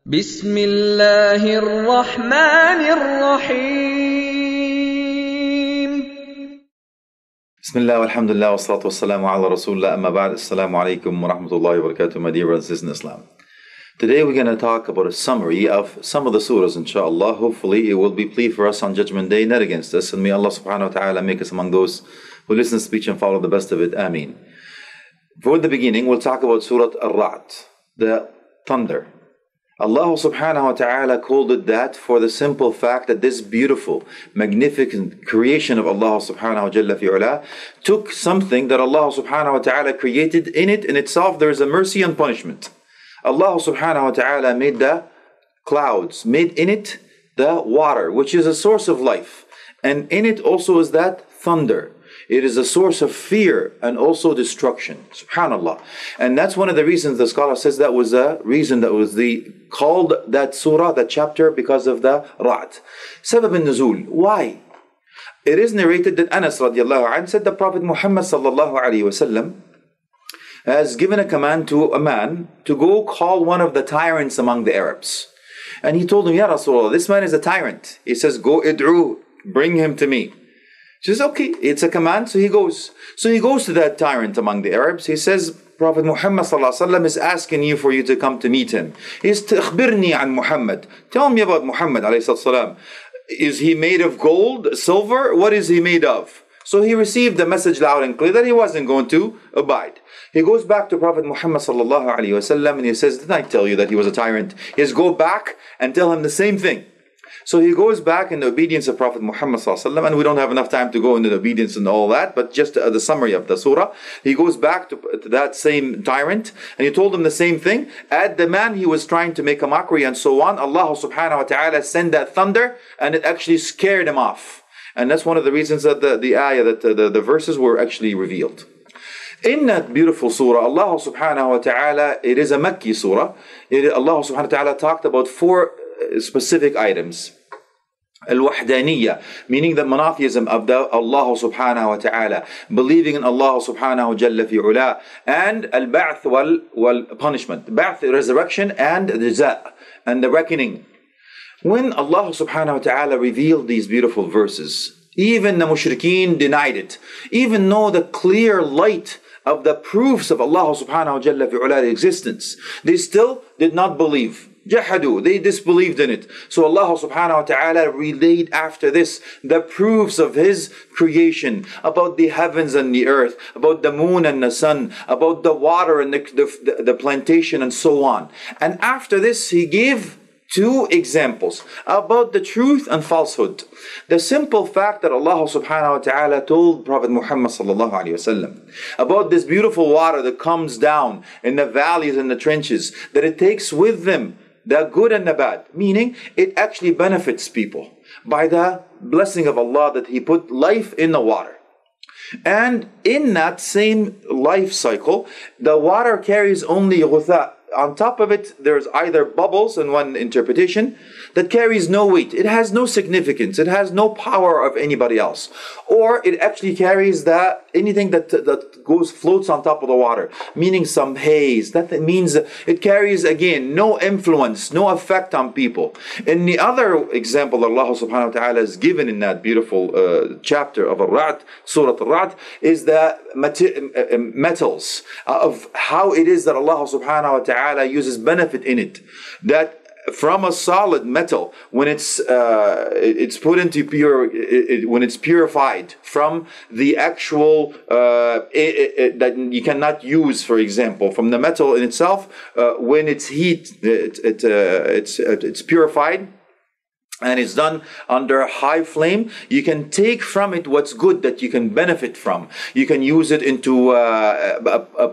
بسم الله الرحمن الرحيم. بسم الله والحمد لله والصلاة والسلام على رسول الله أما بعد. Assalamu alaikum wa rahmatullahi wa barakatuh, my dear brothers in Islam. Today we're going to talk about a summary of some of the surahs, inshallah. Hopefully it will be plea for us on Judgment Day, not against us. And may Allah subhanahu wa ta'ala make us among those who listen to speech and follow the best of it. Ameen. For the beginning, we'll talk about Surah Ar-Ra'd, the thunder. Allah subhanahu wa ta'ala called it that for the simple fact that this beautiful, magnificent creation of Allah subhanahu wa ta'ala took something that Allah subhanahu wa ta'ala created. In itself there is a mercy and punishment. Allah subhanahu wa ta'ala made the clouds, made in it the water, which is a source of life. And in it also is that thunder. It is a source of fear and also destruction. Subhanallah. And that's one of the reasons the scholar says that was the reason that was called that surah, that chapter, because of the Ra'd. Sabab al-Nuzul. Why? It is narrated that Anas radiallahu anhu said the Prophet Muhammad sallallahu alayhi wasallam has given a command to a man to go call one of the tyrants among the Arabs. And he told him, Ya Rasulullah, this man is a tyrant. He says, go id'u, bring him to me. He says, okay, it's a command, so he goes. So he goes to that tyrant among the Arabs. He says, Prophet Muhammad ﷺ is asking you for you to come to meet him. He says, "Akhbirni an Muhammad." Tell me about Muhammad ﷺ. Is he made of gold, silver? What is he made of? So he received the message loud and clear that he wasn't going to abide. He goes back to Prophet Muhammad ﷺ and he says, didn't I tell you that he was a tyrant? He says, go back and tell him the same thing. So he goes back in the obedience of Prophet Muhammad ﷺ, and we don't have enough time to go into the obedience and all that, but just the summary of the surah. He goes back to that same tyrant, and he told him the same thing. At the man he was trying to make a mockery and so on, Allah subhanahu wa ta'ala sent that thunder, and it actually scared him off. And that's one of the reasons that the ayah, that the verses were actually revealed. In that beautiful surah, Allah subhanahu wa ta'ala, it is a Makki surah. Allah subhanahu wa ta'ala talked about four specific items. Al-Wahdaniyya, meaning the monotheism of Allah subhanahu wa ta'ala, believing in Allah subhanahu jalla fi'ula, and al-ba'th wal punishment, ba'th, resurrection, and jaza, and the reckoning. When Allah subhanahu wa ta'ala revealed these beautiful verses, even the mushrikeen denied it, even though the clear light of the proofs of Allah subhanahu jalla fi'ula existence, they still did not believe. Jahadu, they disbelieved in it. So Allah subhanahu wa ta'ala relayed after this the proofs of His creation, about the heavens and the earth, about the moon and the sun, about the water and the plantation and so on. And after this He gave two examples about the truth and falsehood. The simple fact that Allah subhanahu wa ta'ala told Prophet Muhammad sallallahu alayhi wasallam about this beautiful water that comes down in the valleys and the trenches, that it takes with them the good and the bad, meaning it actually benefits people by the blessing of Allah that He put life in the water. And in that same life cycle, the water carries only ghutha. On top of it, there's either bubbles in one interpretation that carries no weight. It has no significance. It has no power of anybody else. Or it actually carries anything that floats on top of the water, meaning some haze. That means it carries, again, no influence, no effect on people. And the other example Allah subhanahu wa ta'ala has given in that beautiful chapter of Ar-Ra'd, Surah Ar-Ra'd, is the metals, of how it is that Allah subhanahu wa ta'ala uses benefit in it. That from a solid metal, when it's put into when it's purified from the actual that you cannot use, for example, from the metal in itself, when it's it's purified and it's done under a high flame, you can take from it what's good that you can benefit from. You can use it into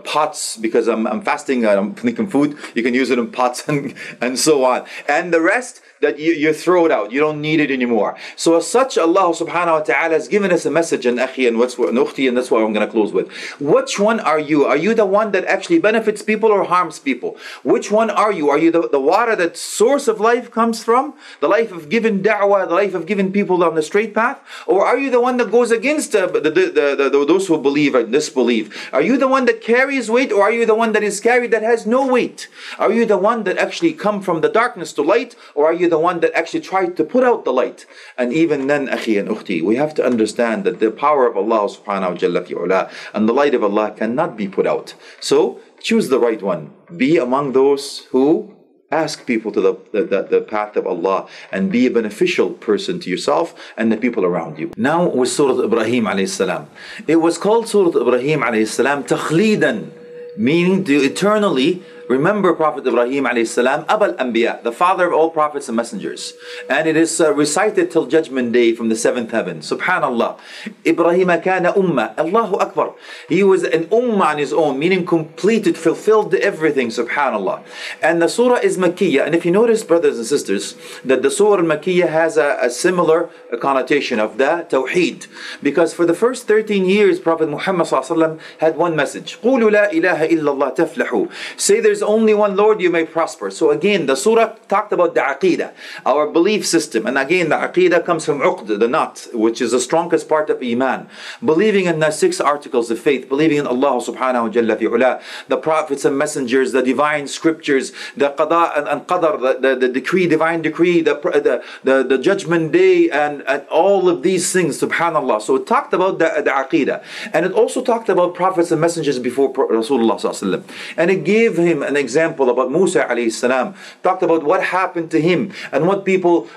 pots, because I'm fasting, I'm making food. You can use it in pots and so on. And the rest that you throw it out. You don't need it anymore. So as such, Allah subhanahu wa ta'ala has given us a message, and akhi, and ukhti, and that's what I'm going to close with. Which one are you? Are you the one that actually benefits people or harms people? Which one are you? Are you the water that source of life comes from? The life of giving da'wah, the life of giving people on the straight path? Or are you the one that goes against those who believe and disbelieve? Are you the one that carries weight, or are you the one that is carried that has no weight? Are you the one that actually come from the darkness to light, or are you the one that actually tried to put out the light? And even then, akhi and ukhti, we have to understand that the power of Allah subhanahu wa ta'ala and the light of Allah cannot be put out. So choose the right one. Be among those who ask people to the path of Allah, and be a beneficial person to yourself and the people around you. Now with Surah Ibrahim alayhi salam. It was called Surah Ibrahim alayhi salam takhlidan, meaning to eternally remember Prophet Ibrahim alayhi salam, Abul Anbiya, the father of all prophets and messengers. And it is recited till Judgment Day from the seventh heaven. Subhanallah. Ibrahim kana ummah. Allahu Akbar. He was an ummah on his own, meaning completed, fulfilled everything. Subhanallah. And the surah is Makkiyah. And if you notice, brothers and sisters, that the surah Makkiyah has a similar connotation of the Tawheed. Because for the first 13 years, Prophet Muhammad had one message. قُولُوا لَا إِلَهَ إِلَّا اللَّهِ تَفْلَحُوا. Say there's only one Lord, you may prosper. So again, the surah talked about the aqidah, our belief system. And again, the aqidah comes from uqd, the knot, which is the strongest part of iman. Believing in the 6 articles of faith, believing in Allah subhanahu wa jalla fi'ula, the prophets and messengers, the divine scriptures, the qada and qadar, the decree, divine decree, the judgment day, and all of these things, subhanallah. So it talked about the aqidah. And it also talked about prophets and messengers before Rasulullah sallallahu alaihi wasallam. And it gave him an example about Musa alayhi salam, talked about what happened to him and what people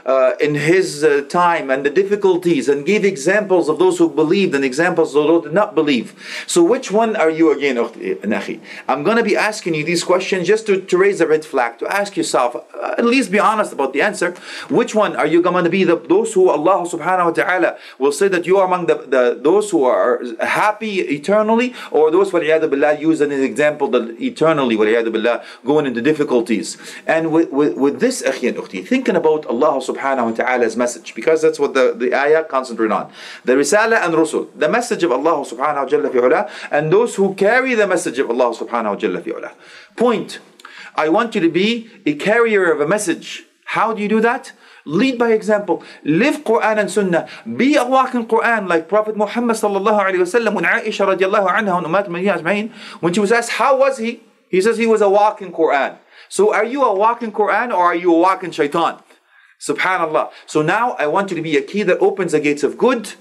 in his time and the difficulties, and gave examples of those who believed and examples of those who did not believe. So which one are you again, Nakhi? I'm going to be asking you these questions just to raise a red flag, to ask yourself, at least be honest about the answer. Which one are you going to be? Those who Allah subhanahu wa ta'ala will say that you are among those who are happy eternally, or those waliyadu billah use an example that eternally waliyadu billah going into difficulties. And with this, akhi and ukhti, thinking about Allah subhanahu wa ta'ala's message, because that's what the ayah concentrate on. The risala and rusul, the message of Allah subhanahu wa jalla fi'ula, and those who carry the message of Allah subhanahu wa jalla fi'ula. Point, I want you to be a carrier of a message. How do you do that? Lead by example. Live Quran and Sunnah. Be a walking Quran like Prophet Muhammad sallallahu alayhi wa sallam. When Aisha radiallahu anha and Umat Ajma'in, when she was asked, how was he? He says he was a walking Quran. So are you a walking Quran, or are you a walking shaitan? Subhanallah. So now I want you to be a key that opens the gates of good,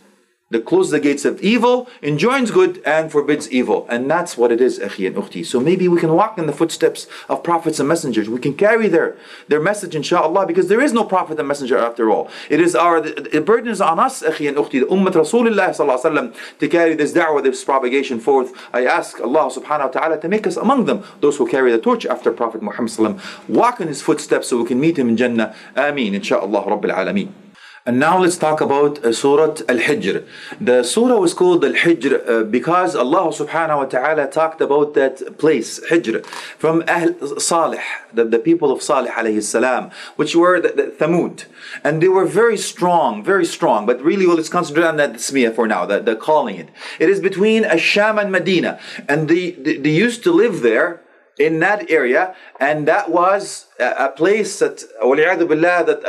that closes the gates of evil, enjoins good and forbids evil. And that's what it is, akhi and ukhti. So maybe we can walk in the footsteps of prophets and messengers. We can carry their message, inshallah, because there is no prophet and messenger after all. It is the burden is on us, akhi and ukhti, the ummah Rasulullah sallallahu alaihi wasallam, to carry this da'wah, this propagation forth. I ask Allah subhanahu wa ta'ala to make us among them, those who carry the torch after Prophet Muhammad sallallahu alaihi wasallam, walk in his footsteps so we can meet him in Jannah. Ameen, inshallah, Rabbil Alameen. And now let's talk about Surah Al-Hijr. The surah was called Al-Hijr because Allah subhanahu wa ta'ala talked about that place, Hijr, from Ahl Salih, the people of Salih alayhi salam, which were the Thamud. And they were very strong, but really let's concentrate on that Tasmiyah for now, the calling it. It is between Asham and Medina, and they used to live there in that area, and that was a place that, waliyadu billah, that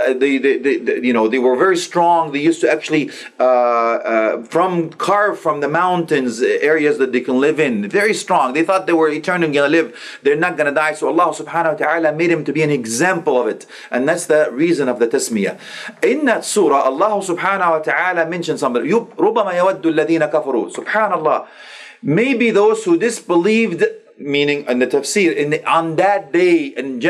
they were very strong. They used to actually carve from the mountains areas that they can live in. Very strong. They thought they were eternally going to live. They're not going to die. So Allah subhanahu wa ta'ala made him to be an example of it. And that's the reason of the tasmiyah. In that surah, Allah subhanahu wa ta'ala mentioned something. رُبَّمَا يَوَدُّ الَّذِينَ كَفَرُوا. Subhanallah. Maybe those who disbelieved, meaning in the tafsir, on that day in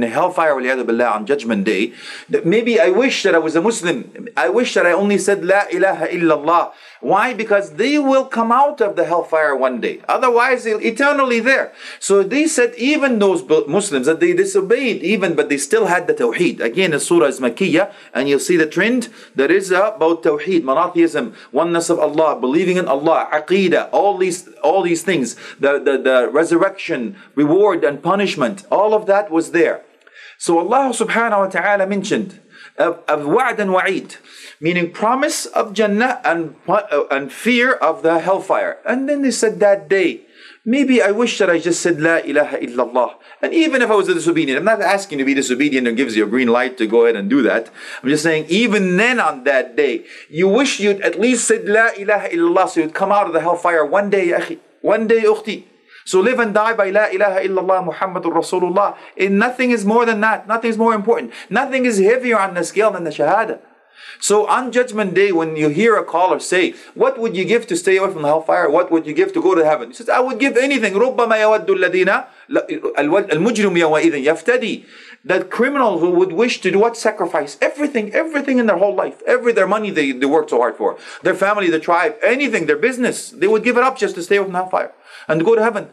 hellfire, billah, on judgment day, that maybe I wish that I was a Muslim. I wish that I only said La ilaha illallah. Why? Because they will come out of the hellfire one day. Otherwise, they're eternally there. So they said even those Muslims that they disobeyed, but they still had the Tawheed. Again, the surah is Makkiyah, and you'll see the trend that is about Tawheed, monotheism, oneness of Allah, believing in Allah, Aqeedah, all these things, the resurrection, reward and punishment, all of that was there. So Allah subhanahu wa ta'ala mentioned of wa'd and wa'id, meaning promise of Jannah and fear of the hellfire. And then they said that day, maybe I wish that I just said La ilaha illallah. And even if I was disobedient, I'm not asking you to be disobedient and gives you a green light to go ahead and do that. I'm just saying, even then on that day, you wish you'd at least said La ilaha illallah so you'd come out of the hellfire one day, ya akhi. One day, ukhti. So live and die by La ilaha illallah Muhammadur Rasulullah. And nothing is more than that. Nothing is more important. Nothing is heavier on the scale than the Shahada. So on Judgment Day, when you hear a caller say, what would you give to stay away from the hellfire? What would you give to go to heaven? He says, I would give anything. رُبَّمَا يَوَدُّ الَّذِينَ الْمُجْرِمُ يَوَئِذٍ يَفْتَدِي. That criminal who would wish to do what? Sacrifice everything in their whole life. Their money they worked so hard for. Their family, their tribe, anything, their business. They would give it up just to stay away from the hellfire and to go to heaven.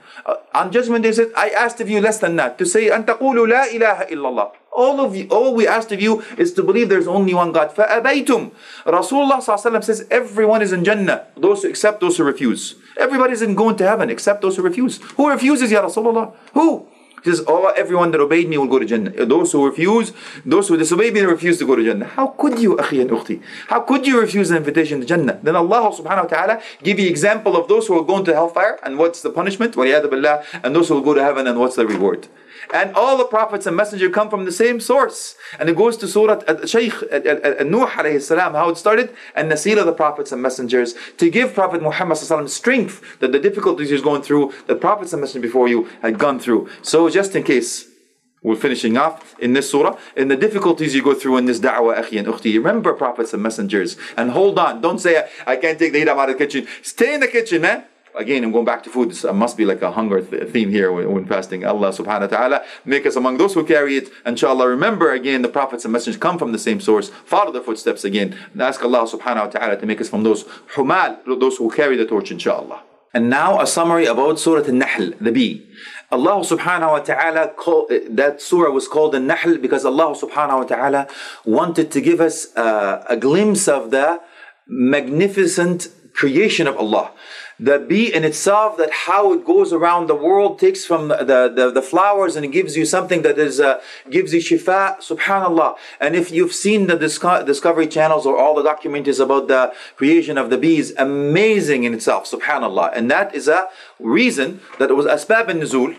On Judgment Day, he said, I asked of you less than that. To say, أَن تَقُولُوا لَا إِلَهَ إِلَّا اللَّهِ. All we asked of you is to believe there's only one God. فَأَبَيْتُمْ. Rasulullah says, everyone is in Jannah, those who accept, those who refuse. Everybody's in going to heaven except those who refuse. Who refuses, Ya Rasulullah? Who? He says, oh, everyone that obeyed me will go to Jannah. Those who refuse, those who disobey me, refuse to go to Jannah. How could you, akhi and ukhti? How could you refuse an invitation to Jannah? Then Allah subhanahu wa ta'ala give you example of those who are going to hellfire and what's the punishment, وَلِيَادَ بِاللَّهِ, and those who will go to heaven and what's the reward. And all the prophets and messengers come from the same source. And it goes to Surah Shaykh Nuh alayhi salam, how it started, and Nasir of the prophets and messengers, to give Prophet Muhammad strength that the difficulties he's going through, the prophets and messengers before you had gone through. So just in case, we're finishing off in this surah, in the difficulties you go through in this da'wah, akhi and ukhti, remember prophets and messengers, and hold on. Don't say, I can't take the heat out of the kitchen. Stay in the kitchen, man. Again, I'm going back to food. This must be like a hunger theme here when fasting. Allah subhanahu wa ta'ala make us among those who carry it. Inshallah, remember again, the prophets and messengers come from the same source. Follow their footsteps again. And ask Allah subhanahu wa ta'ala to make us from those humal, those who carry the torch, inshallah. And now a summary about Surah Al-Nahl, the bee. Allah subhanahu wa ta'ala, that surah was called Al-Nahl because Allah subhanahu wa ta'ala wanted to give us a glimpse of the magnificent creation of Allah. The bee in itself, that how it goes around the world, takes from the flowers and it gives you something that is gives you shifa, subhanallah. And if you've seen the Discovery channels or all the documentaries about the creation of the bees, amazing in itself, subhanallah. And that is a reason that it was asbab al-nuzul.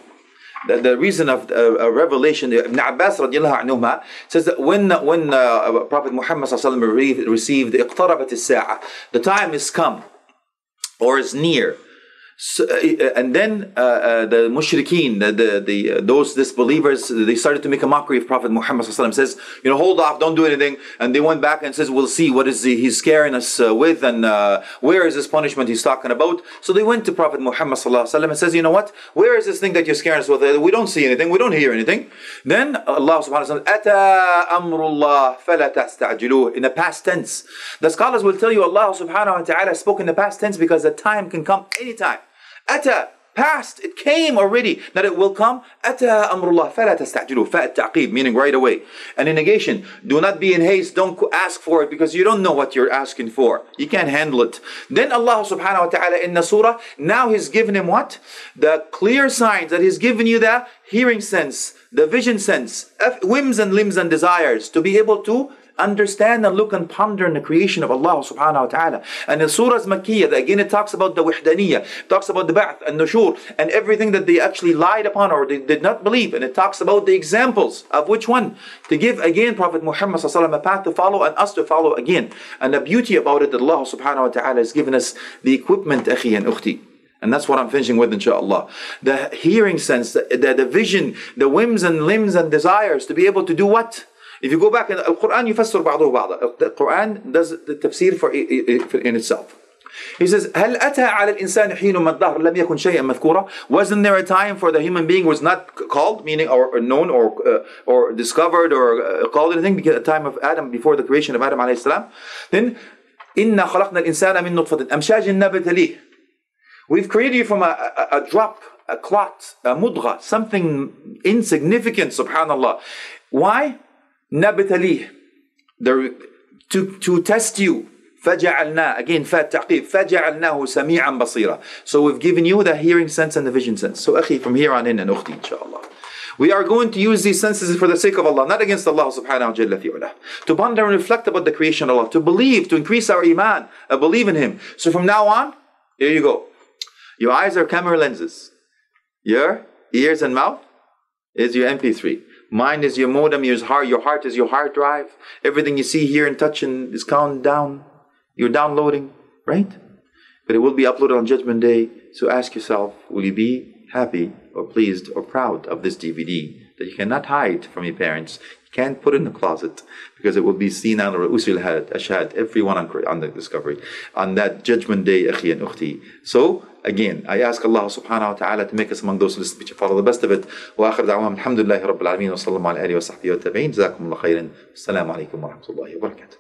The reason of revelation, Ibn Abbas radiallahu anhuma says that when Prophet Muhammad received اقتربت الساعة, the time is come or is near. So, and then the mushrikeen, those disbelievers, they started to make a mockery of Prophet Muhammad says, hold off, don't do anything. And they went back and says, we'll see what is he's scaring us with, and where is this punishment he's talking about. So they went to Prophet Muhammad and says, you know what, where is this thing that you're scaring us with? We don't see anything, we don't hear anything. Then Allah subhanahu wa ta'ala, Ata amrullah fala tasta'jiluh, in the past tense. The scholars will tell you Allah subhanahu wa ta'ala spoke in the past tense because the time can come anytime. Ata, past, it came already, that it will come. Ata amrullah fala tasta'jiluh, fa ta'qib, meaning right away. And in negation, do not be in haste, don't ask for it because you don't know what you're asking for. You can't handle it. Then Allah subhanahu wa ta'ala in the surah, now He's given him what? The clear signs that He's given you the hearing sense, the vision sense, whims and limbs and desires, to be able to understand and look and ponder in the creation of Allah subhanahu wa ta'ala. And in Surah Makkiyah, again it talks about the wahdaniyah, talks about the ba'th and nushur, and everything that they actually lied upon or they did not believe. And it talks about the examples of which one? To give again Prophet Muhammad a path to follow and us to follow again. And the beauty about it, that Allah subhanahu wa ta'ala has given us the equipment, akhi and ukhti. And that's what I'm finishing with, inshallah. The hearing sense, the vision, the whims and limbs and desires, to be able to do what? If you go back in the Quran, يفسر بعضه بعضا. The Quran does the tafsir for in itself. He says, هل أتى على الإنسان حين من الدهر لم يكن شيئا مذكورا? Wasn't there a time for the human being was not called, meaning or known or discovered or called anything, because at the time of Adam, before the creation of Adam alayhi salam? Then إنا خلقنا الإنسان من نطفة أمشاج نبتليه. We've created you from a drop, a clot, a mudgha, something insignificant, subhanallah. Why? نبتليه, to test you. فجعلنا, again فات تعقيب, فجعلناه سميعا بصيرا. So we've given you the hearing sense and the vision sense. So akhi, from here on in and ukhti, inshallah, We are going to use these senses for the sake of Allah, not against Allah subhanahu wa ta'ala. To ponder and reflect about the creation of Allah, to believe, to increase our iman, believe in Him. So from now on, here you go. Your eyes are camera lenses. Your ears and mouth is your MP3. Mind is your modem, your heart is your hard drive. Everything you see, hear, and touch is counted down. You're downloading, right? But it will be uploaded on Judgment Day. So ask yourself, will you be happy or pleased or proud of this DVD that you cannot hide from your parents? You can't put in the closet because it will be seen on Usul Ashad, everyone on the discovery. On that Judgment Day, akhi and ukhti. So, again, I ask Allah subhanahu wa ta'ala to make us among those listeners which follow the best of it. Wa akhir da'wam, alhamdulillahi rabbil alameen, wa sallallahu ala alihi wa sahbihi wa tabi'in. Jazakumullah khairan. Assalamu alaikum wa rahmatullahi wa barakatuh.